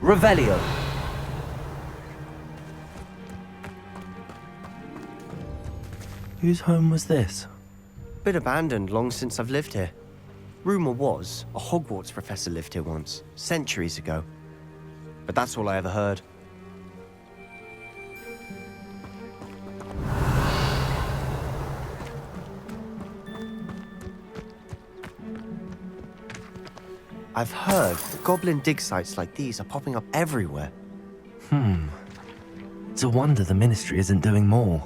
Revelio. Whose home was this? Been abandoned long since I've lived here. Rumour was a Hogwarts professor lived here once, centuries ago. But that's all I ever heard. I've heard that goblin dig sites like these are popping up everywhere. It's a wonder the Ministry isn't doing more.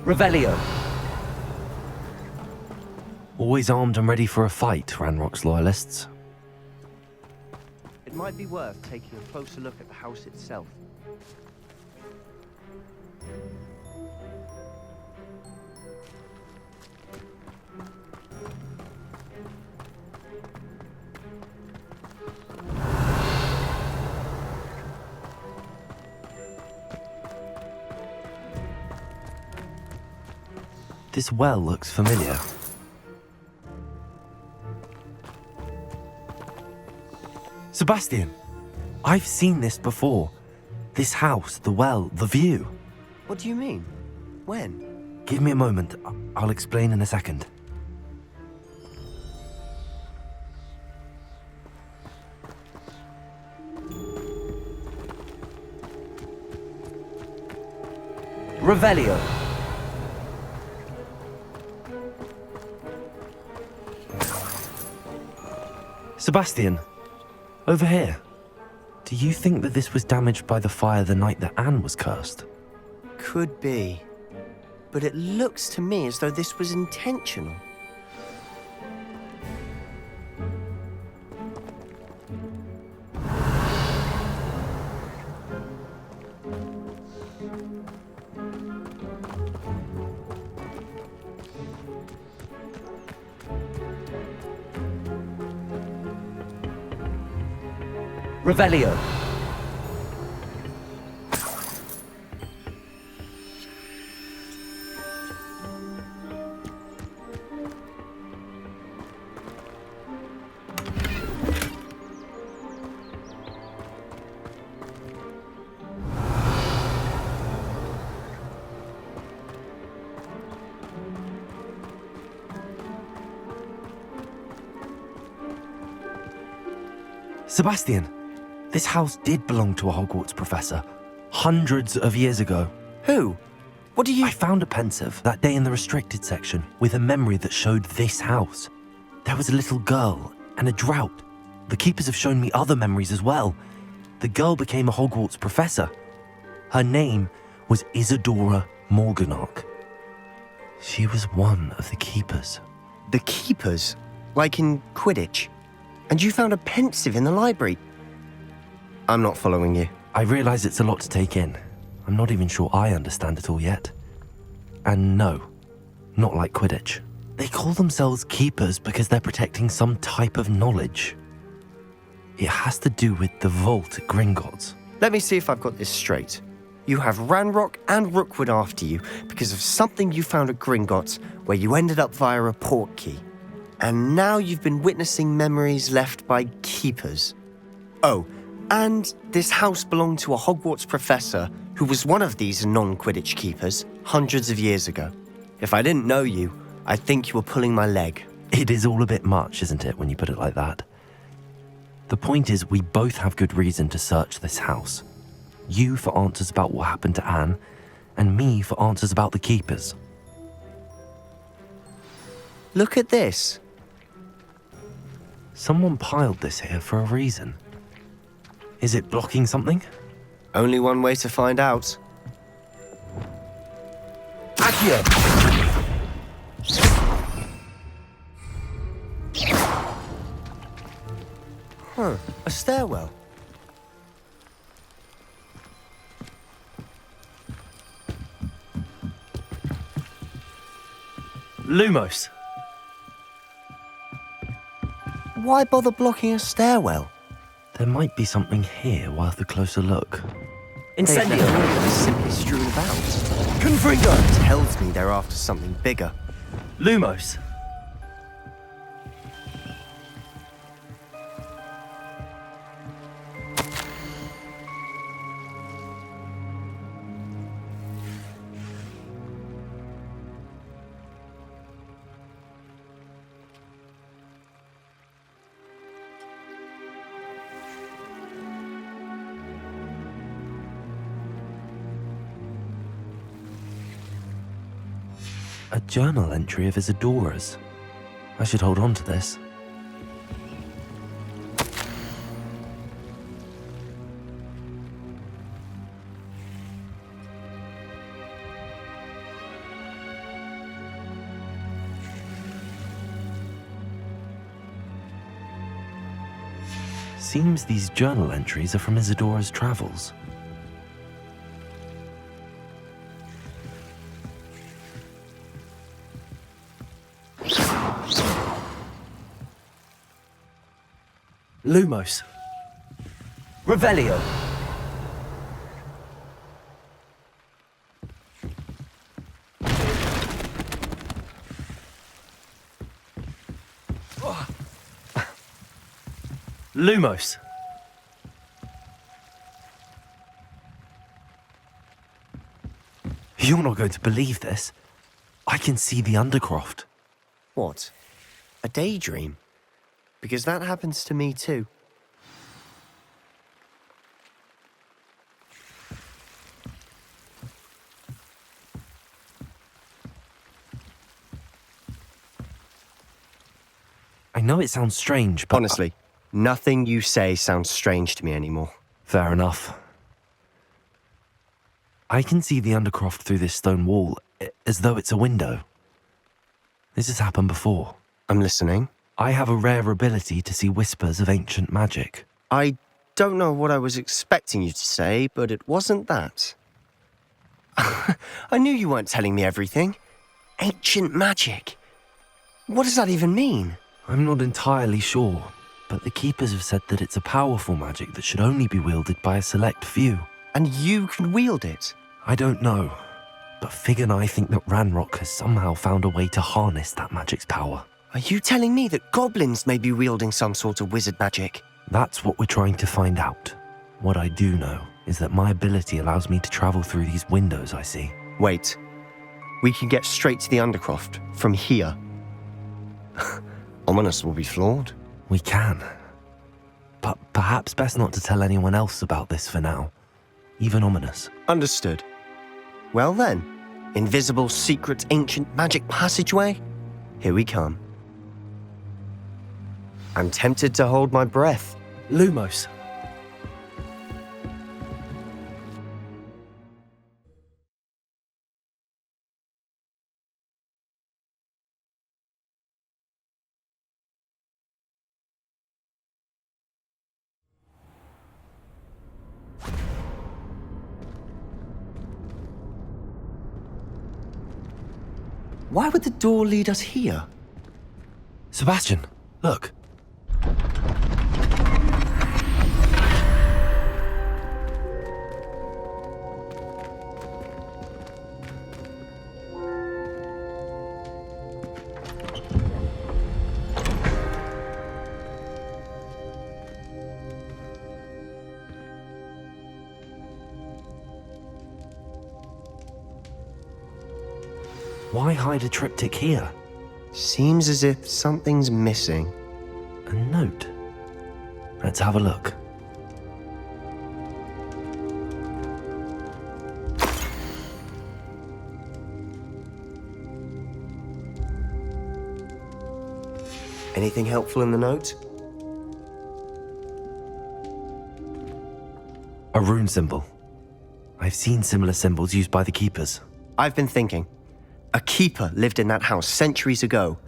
Revelio. Always armed and ready for a fight, Ranrock's loyalists. It might be worth taking a closer look at the house itself. This well looks familiar. Sebastian! I've seen this before. This house, the well, the view. What do you mean? When? Give me a moment. I'll explain in a second. Revelio. Sebastian, over here. Do you think that this was damaged by the fire the night that Anne was cursed? Could be. But it looks to me as though this was intentional. Revelio. Sebastian, this house did belong to a Hogwarts professor, hundreds of years ago. Who? What do you... I found a pensive that day in the restricted section with a memory that showed this house. There was a little girl and a drought. The keepers have shown me other memories as well. The girl became a Hogwarts professor. Her name was Isadora Morganach. She was one of the keepers. The keepers? Like in Quidditch? And you found a pensive in the library? I'm not following you. I realize it's a lot to take in. I'm not even sure I understand it all yet. And no, not like Quidditch. They call themselves keepers because they're protecting some type of knowledge. It has to do with the vault at Gringotts. Let me see if I've got this straight. You have Ranrock and Rookwood after you because of something you found at Gringotts where you ended up via a portkey. And now you've been witnessing memories left by keepers. Oh, and this house belonged to a Hogwarts professor who was one of these non-Quidditch keepers hundreds of years ago. If I didn't know you, I'd think you were pulling my leg. It is all a bit much, isn't it, when you put it like that? The point is, we both have good reason to search this house. You for answers about what happened to Anne, and me for answers about the keepers. Look at this. Someone piled this here for a reason. Is it blocking something? Only one way to find out. Accio. A stairwell. Lumos. Why bother blocking a stairwell? There might be something here worth a closer look. Incendio. They're simply strewn about. Confringo. Tells me they're after something bigger. Lumos. A journal entry of Isadora's. I should hold on to this. Seems these journal entries are from Isadora's travels. Lumos. Revelio. Lumos. You're not going to believe this. I can see the Undercroft. What? A daydream? Because that happens to me too. I know it sounds strange, but... Honestly, nothing you say sounds strange to me anymore. Fair enough. I can see the Undercroft through this stone wall, as though it's a window. This has happened before. I'm listening. I have a rare ability to see whispers of ancient magic. I don't know what I was expecting you to say, but it wasn't that. I knew you weren't telling me everything. Ancient magic. What does that even mean? I'm not entirely sure, but the Keepers have said that it's a powerful magic that should only be wielded by a select few. And you can wield it? I don't know, but Fig and I think that Ranrock has somehow found a way to harness that magic's power. Are you telling me that goblins may be wielding some sort of wizard magic? That's what we're trying to find out. What I do know is that my ability allows me to travel through these windows I see. Wait. We can get straight to the Undercroft from here. Ominous will be flawed. We can. But perhaps best not to tell anyone else about this for now. Even Ominous. Understood. Well then, invisible, secret, ancient magic passageway? Here we come. I'm tempted to hold my breath. Lumos. Why would the door lead us here? Sebastian, look. Why hide a triptych here? Seems as if something's missing. A note. Let's have a look. Anything helpful in the note? A rune symbol. I've seen similar symbols used by the Keepers. I've been thinking. A keeper lived in that house centuries ago,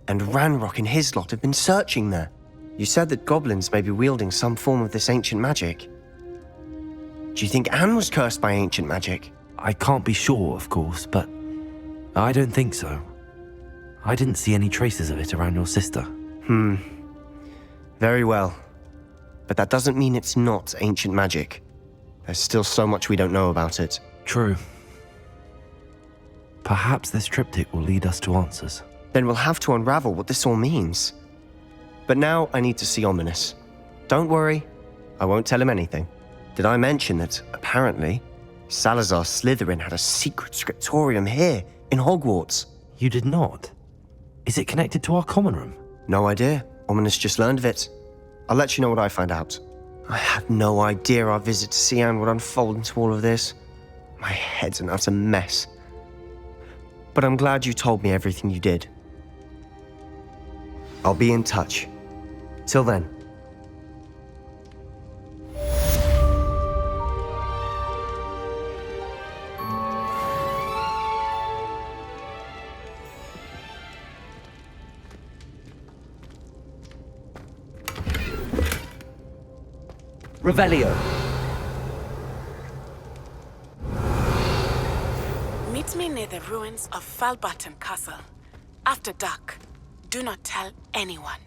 and Ranrock and his lot have been searching there. You said that goblins may be wielding some form of this ancient magic. Do you think Anne was cursed by ancient magic? I can't be sure, of course, but I don't think so. I didn't see any traces of it around your sister. Very well. But that doesn't mean it's not ancient magic. There's still so much we don't know about it. True. Perhaps this triptych will lead us to answers. Then we'll have to unravel what this all means. But now I need to see Ominous. Don't worry, I won't tell him anything. Did I mention that, apparently, Salazar Slytherin had a secret scriptorium here in Hogwarts? You did not? Is it connected to our common room? No idea. Ominous just learned of it. I'll let you know what I find out. I had no idea our visit to Cian would unfold into all of this. My head's an utter mess. but I'm glad you told me everything you did. I'll be in touch. Till then. Revelio. Meet me near the ruins of Falbutton Castle. After dark. Do not tell anyone.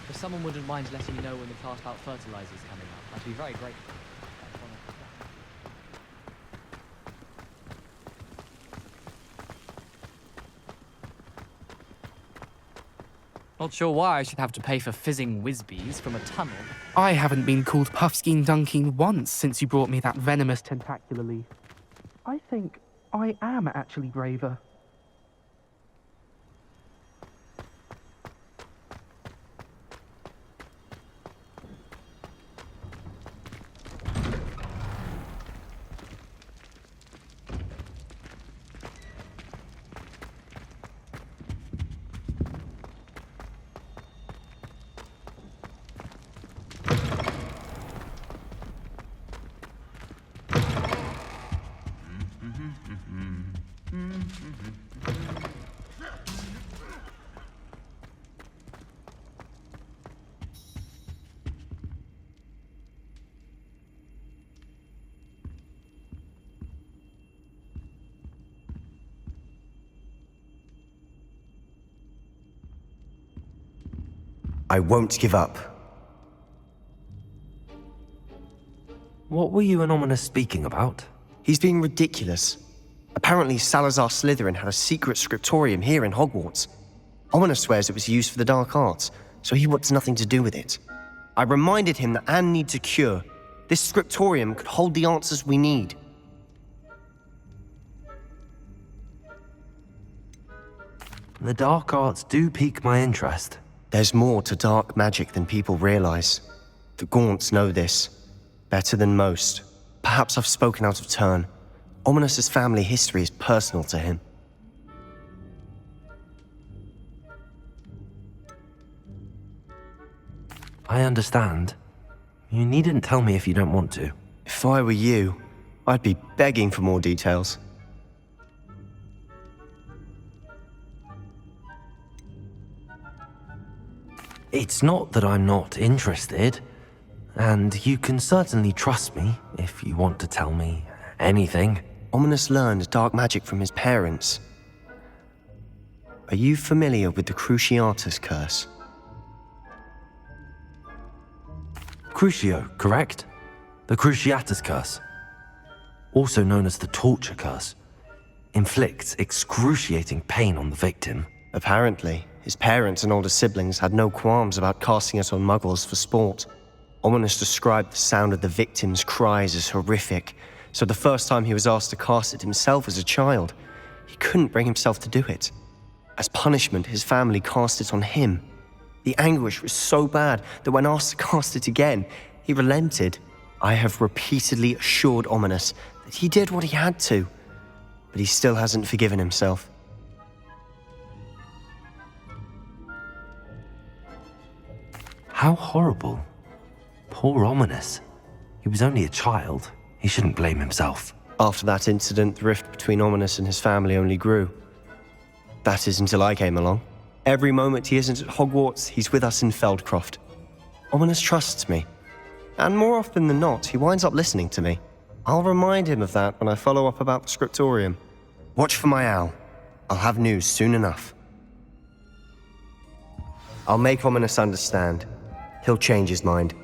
If someone wouldn't mind letting me know when the part about fertilizer is coming up, I'd be very grateful. Not sure why I should have to pay for fizzing whizbees from a tunnel. I haven't been called Puffskein Dunking once since you brought me that venomous tentacular leaf. I think I am actually braver. I won't give up. What were you and Ominous speaking about? He's being ridiculous. Apparently Salazar Slytherin had a secret scriptorium here in Hogwarts. Ominous swears it was used for the dark arts, so he wants nothing to do with it. I reminded him that Anne needs a cure. This scriptorium could hold the answers we need. The dark arts do pique my interest. There's more to dark magic than people realize. The Gaunts know this better than most. Perhaps I've spoken out of turn, Ominous's family history is personal to him. I understand. You needn't tell me if you don't want to. If I were you, I'd be begging for more details. It's not that I'm not interested, and you can certainly trust me if you want to tell me anything. Ominous learned dark magic from his parents. Are you familiar with the Cruciatus curse? Crucio, correct? The Cruciatus curse, also known as the torture curse, inflicts excruciating pain on the victim. Apparently, his parents and older siblings had no qualms about casting it on muggles for sport. Ominous described the sound of the victim's cries as horrific, so the first time he was asked to cast it himself as a child, he couldn't bring himself to do it. As punishment, his family cast it on him. The anguish was so bad that when asked to cast it again, he relented. I have repeatedly assured Ominous that he did what he had to, but he still hasn't forgiven himself. How horrible. Poor Ominous. He was only a child. He shouldn't blame himself. After that incident, the rift between Ominous and his family only grew. That is until I came along. Every moment he isn't at Hogwarts, he's with us in Feldcroft. Ominous trusts me. And more often than not, he winds up listening to me. I'll remind him of that when I follow up about the scriptorium. Watch for my owl. I'll have news soon enough. I'll make Ominous understand. He'll change his mind.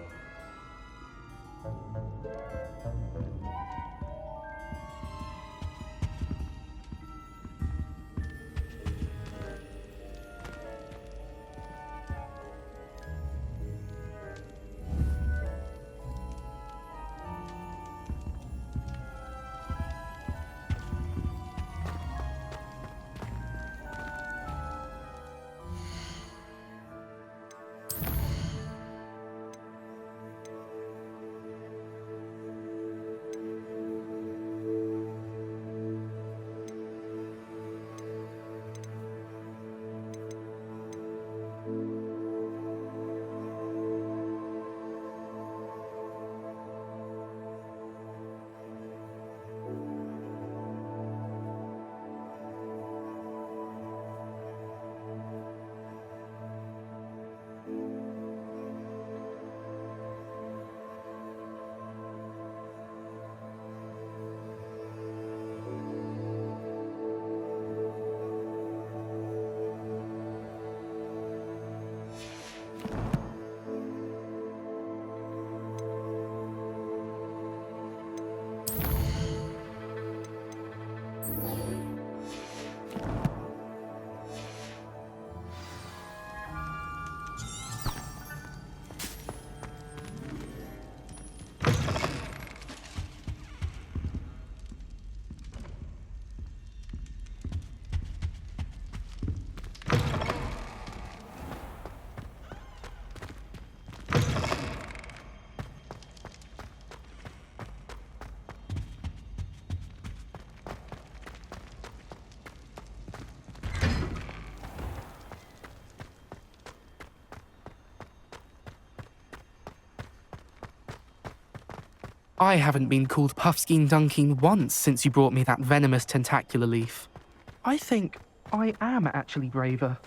I haven't been called Puffskein Dunking once since you brought me that venomous tentacular leaf. I think I am actually braver.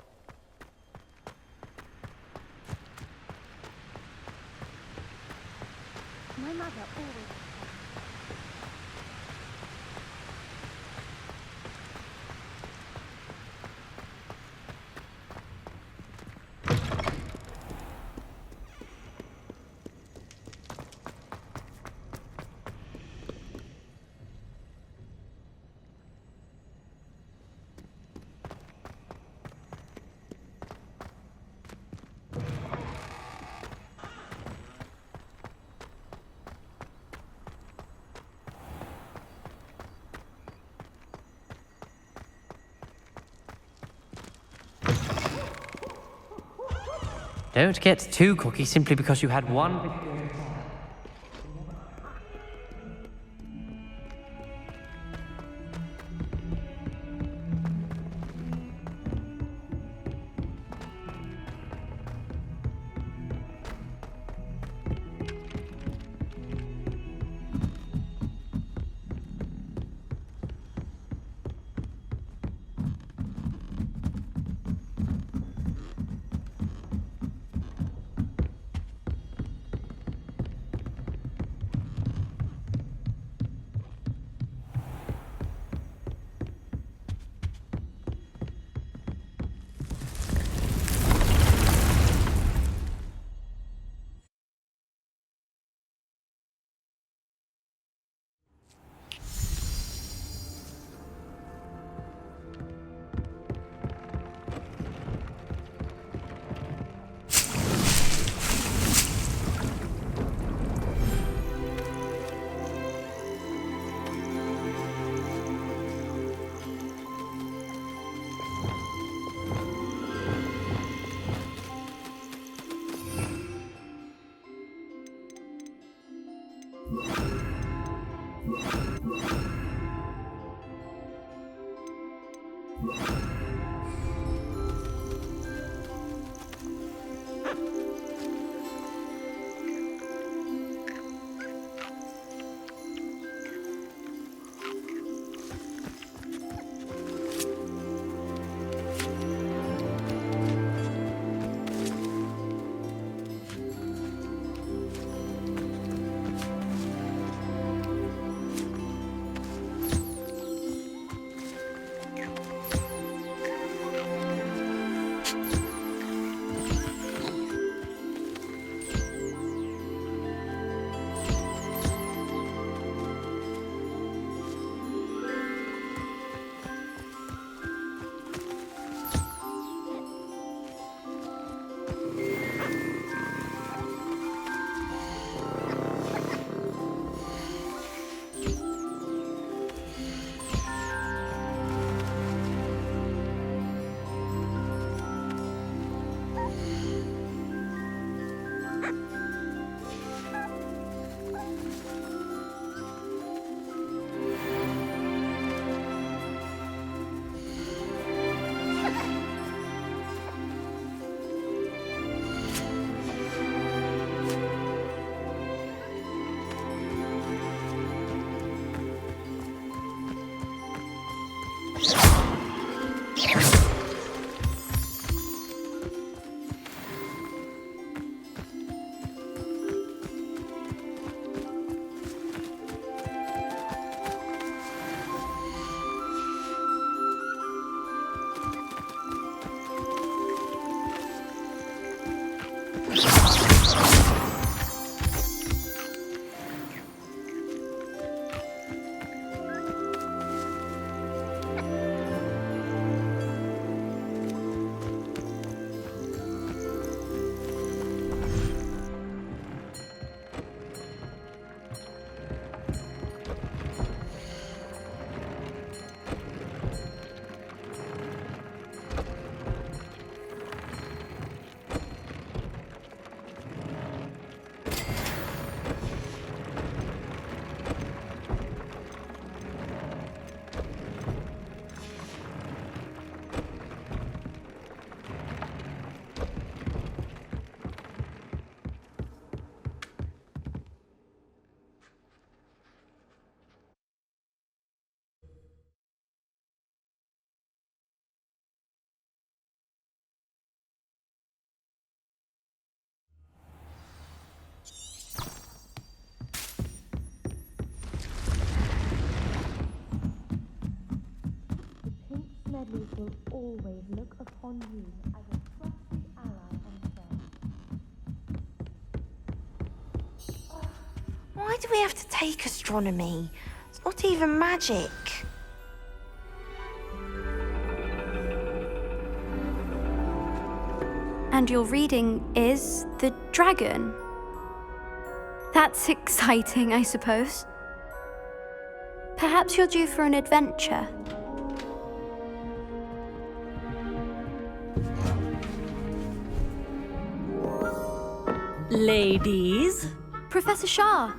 My mother always. Don't get too cocky simply because you had one victory. Medleys will always look upon you as a trusted ally and friend. Why do we have to take astronomy? It's not even magic. And your reading is the dragon. That's exciting, I suppose. Perhaps you're due for an adventure. Ladies, Professor Shah.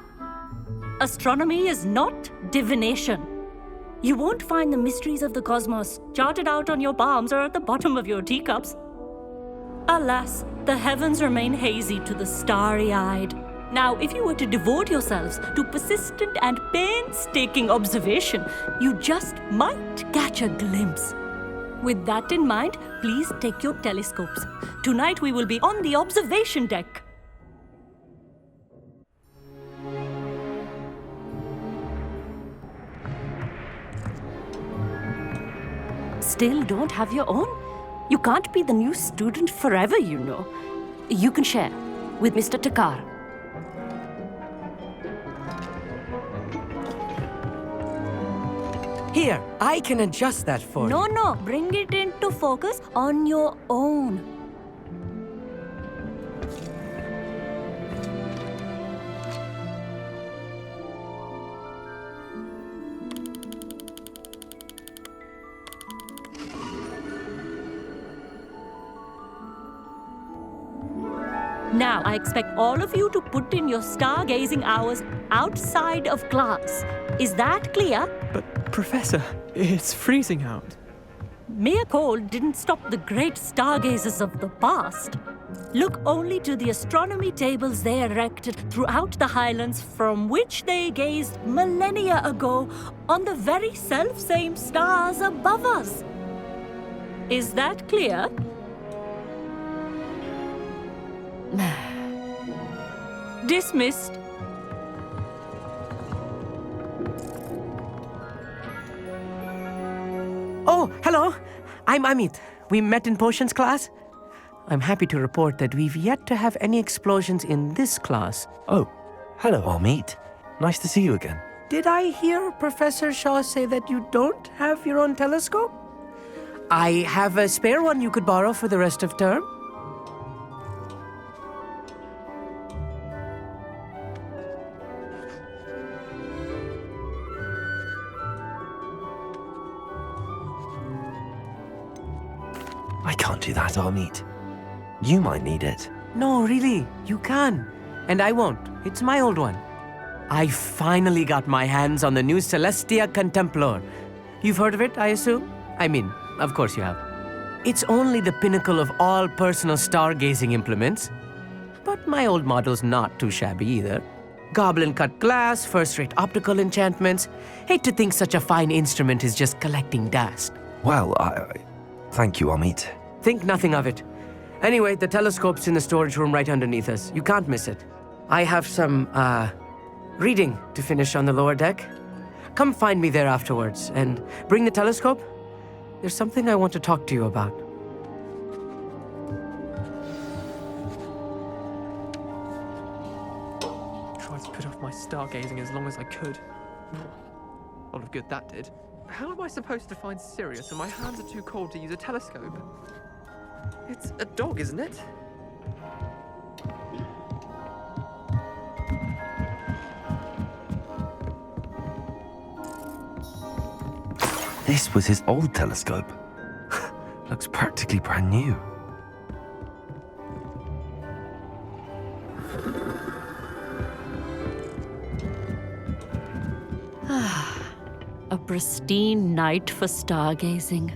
astronomy is not divination. You won't find the mysteries of the cosmos charted out on your palms or at the bottom of your teacups. Alas, the heavens remain hazy to the starry-eyed. Now, if you were to devote yourselves to persistent and painstaking observation, you just might catch a glimpse. With that in mind, please take your telescopes. Tonight we will be on the observation deck. Still don't have your own? You can't be the new student forever, you know. You can share with Mr. Takar. Here, I can adjust that for you. No, bring it into focus on your own. Now, I expect all of you to put in your stargazing hours outside of class. Is that clear? But, Professor, it's freezing out. Mere cold didn't stop the great stargazers of the past. Look only to the astronomy tables they erected throughout the highlands from which they gazed millennia ago on the very self-same stars above us. Is that clear? Dismissed. Oh, hello. I'm Amit. We met in potions class. I'm happy to report that we've yet to have any explosions in this class. Oh, hello, Amit. Nice to see you again. Did I hear Professor Shaw say that you don't have your own telescope? I have a spare one you could borrow for the rest of term. I can't do that, Amit. You might need it. No, really, you can. And I won't. It's my old one. I finally got my hands on the new Celestia Contemplar. You've heard of it, I assume? I mean, of course you have. It's only the pinnacle of all personal stargazing implements. But my old model's not too shabby either. Goblin cut glass, first-rate optical enchantments. Hate to think such a fine instrument is just collecting dust. Well, thank you, Amit. Think nothing of it. Anyway, the telescope's in the storage room right underneath us. You can't miss it. I have some, reading to finish on the lower deck. Come find me there afterwards, and bring the telescope. There's something I want to talk to you about. Tried to put off my stargazing as long as I could. A lot of good that did. How am I supposed to find Sirius when my hands are too cold to use a telescope? It's a dog, isn't it? This was his old telescope. Looks practically brand new. A pristine night for stargazing.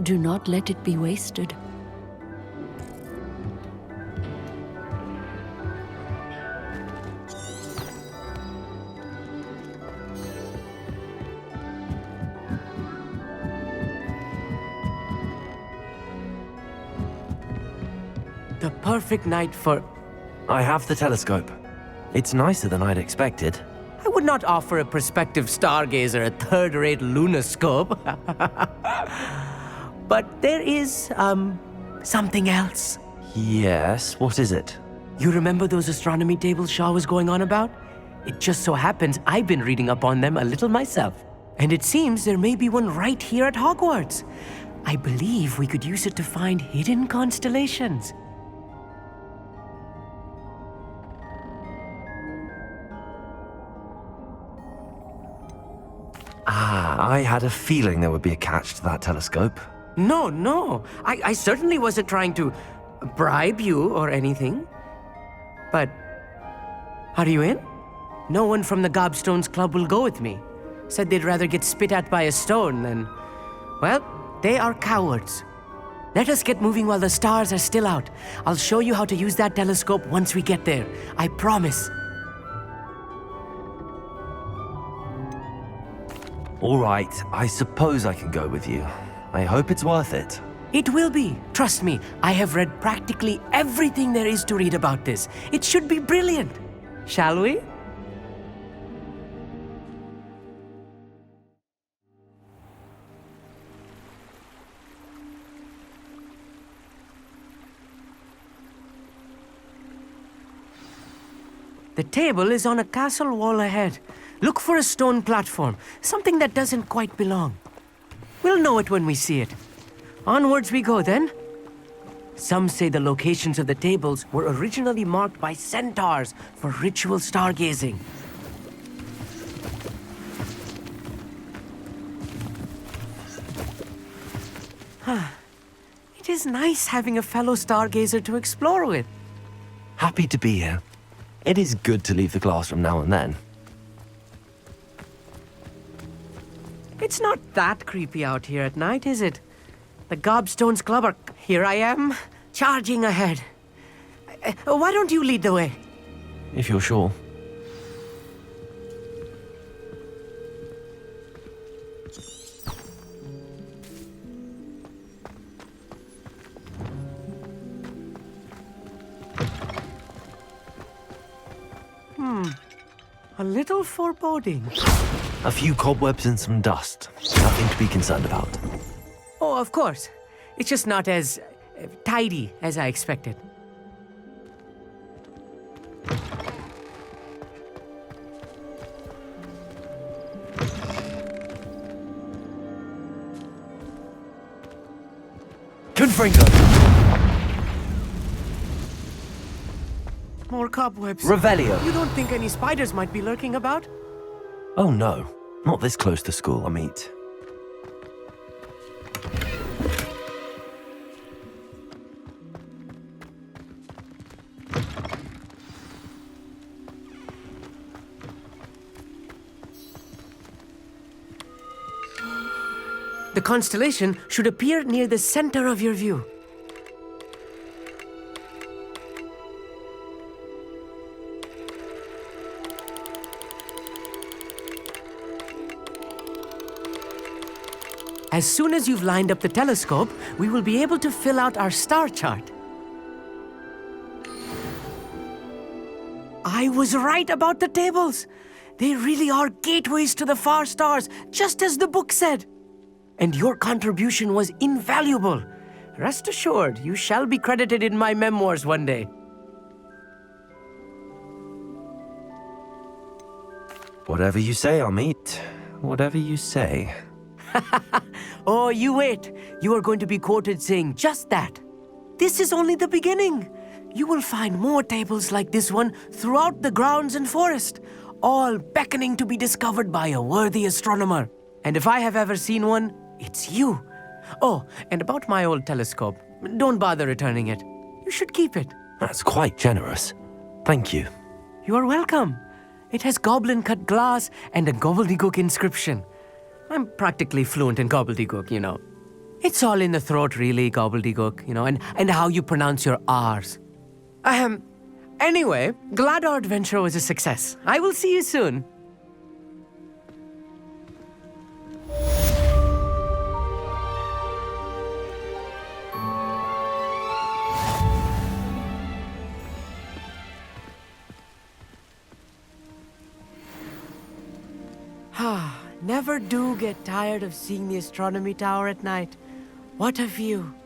Do not let it be wasted. The perfect night for... I have the telescope. It's nicer than I'd expected. I would not offer a prospective stargazer a third-rate lunoscope. But there is, something else. Yes, what is it? You remember those astronomy tables Shaw was going on about? It just so happens I've been reading up on them a little myself. And it seems there may be one right here at Hogwarts. I believe we could use it to find hidden constellations. I had a feeling there would be a catch to that telescope. No. I certainly wasn't trying to bribe you or anything. But are you in? No one from the Gobstones Club will go with me. Said they'd rather get spit at by a stone than... Well, they are cowards. Let us get moving while the stars are still out. I'll show you how to use that telescope once we get there. I promise. All right, I suppose I can go with you. I hope it's worth it. It will be. Trust me, I have read practically everything there is to read about this. It should be brilliant. Shall we? The table is on a castle wall ahead. Look for a stone platform, something that doesn't quite belong. We'll know it when we see it. Onwards we go then. Some say the locations of the tables were originally marked by centaurs for ritual stargazing. It is nice having a fellow stargazer to explore with. Happy to be here. It is good to leave the classroom now and then. It's not that creepy out here at night, is it? The Gobstones Club are... Here I am, charging ahead. Why don't you lead the way? If you're sure. A little foreboding. A few cobwebs and some dust. Nothing to be concerned about. Oh, of course. It's just not as tidy as I expected. Confringo! More cobwebs. Revelio! You don't think any spiders might be lurking about? Oh no, not this close to school, I mean. The constellation should appear near the center of your view. As soon as you've lined up the telescope, we will be able to fill out our star chart. I was right about the tables. They really are gateways to the far stars, just as the book said. And your contribution was invaluable. Rest assured, you shall be credited in my memoirs one day. Whatever you say, Amit. Whatever you say. Oh, you wait. You are going to be quoted saying just that. This is only the beginning. You will find more tables like this one throughout the grounds and forest, all beckoning to be discovered by a worthy astronomer. And if I have ever seen one, it's you. Oh, and about my old telescope, don't bother returning it. You should keep it. That's quite generous. Thank you. You are welcome. It has goblin-cut glass and a gobbledygook inscription. I'm practically fluent in gobbledygook, you know. It's all in the throat, really, gobbledygook, you know, and how you pronounce your R's. Anyway, glad our adventure was a success. I will see you soon. Never do get tired of seeing the astronomy tower at night. What a view.